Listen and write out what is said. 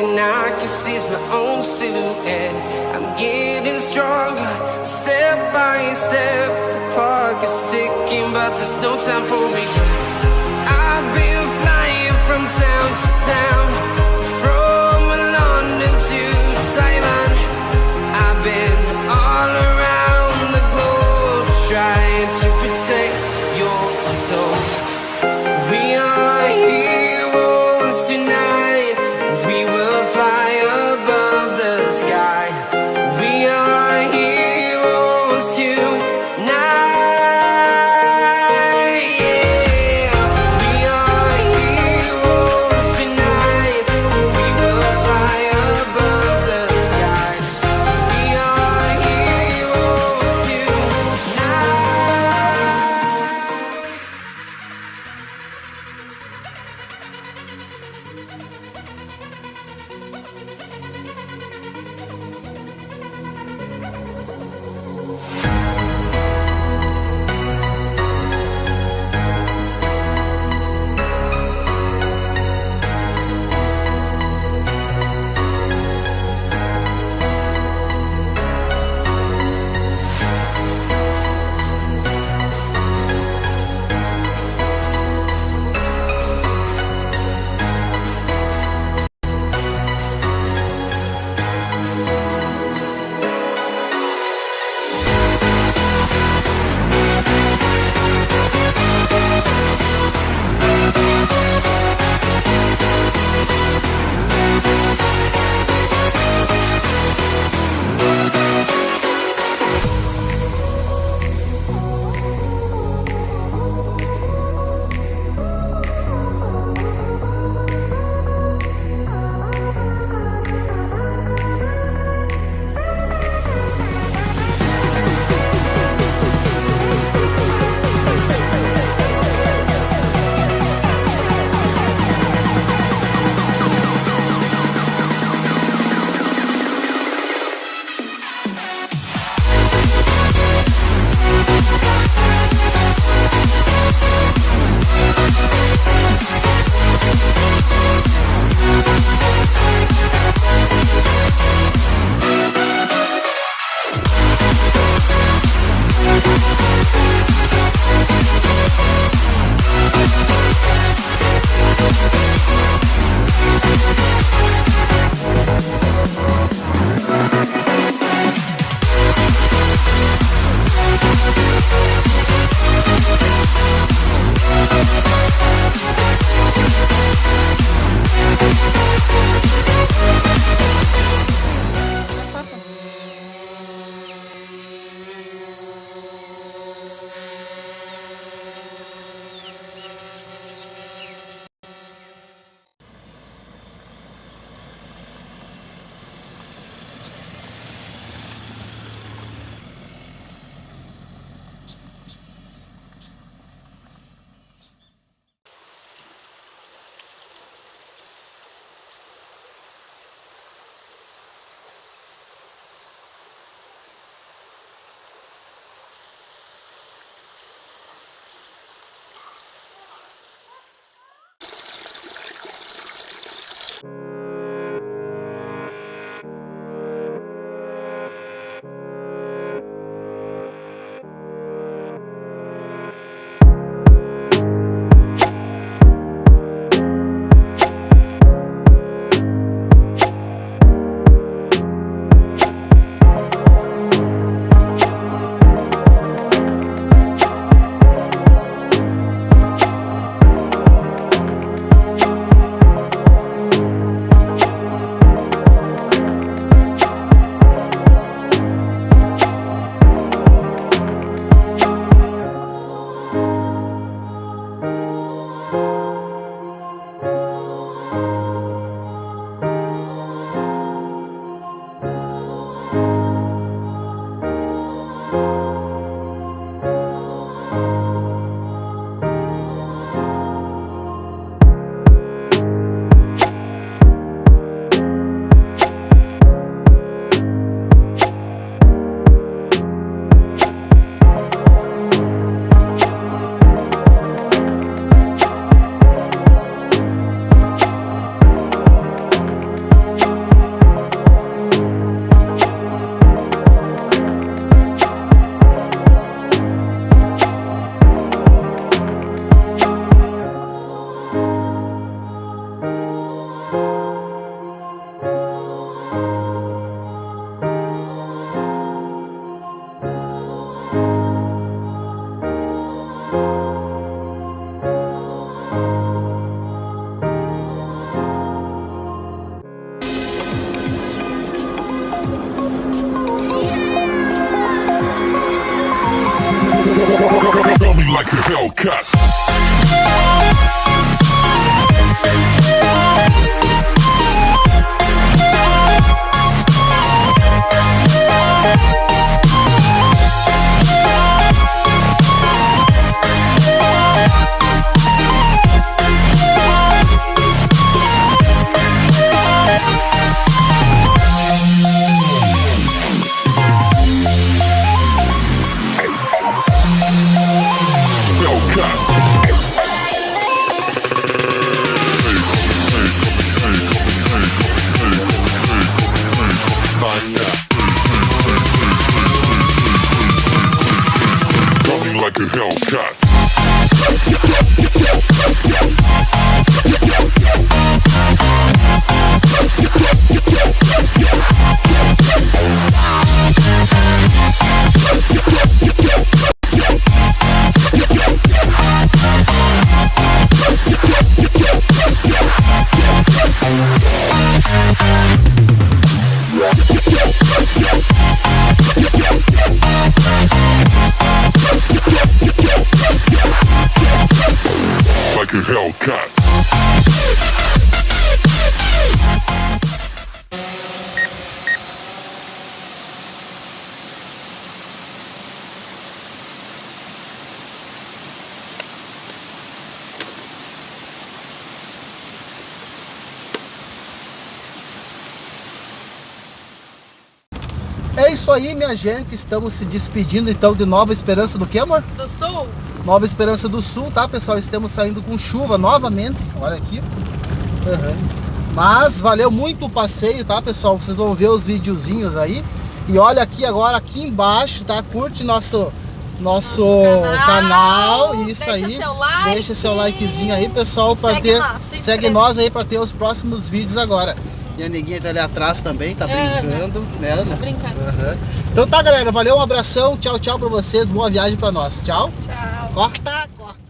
and I can see my own silhouette. I'm getting stronger, step by step. The clock is ticking, but there's no time for regrets. I've been flying from town to town, from London to Taiwan. I've been all around the globe, trying to protect your soul. We are heroes tonight. We will fly above the sky. We are heroes tonight. Yeah. We are heroes tonight. like a Hellcat. Running like a Hellcat. Like a Hellcat. É isso aí, minha gente, estamos se despedindo então de Nova Esperança do que, amor? Do Sul. Nova Esperança do Sul, tá, pessoal? Estamos saindo com chuva novamente, olha aqui. Mas valeu muito o passeio, tá, pessoal? Vocês vão ver os videozinhos aí. E olha aqui agora, aqui embaixo, tá? Curte nosso canal. Isso deixa aí. Seu like. Deixa seu likezinho aí, pessoal, para Segue ter. nós, Segue nós aí para ter os próximos vídeos agora. E a neguinha tá ali atrás também, tá brincando, né, Ana? Brincando. Então tá, galera, valeu, um abração, tchau, tchau pra vocês, boa viagem pra nós. Tchau. Tchau. Corta, corta.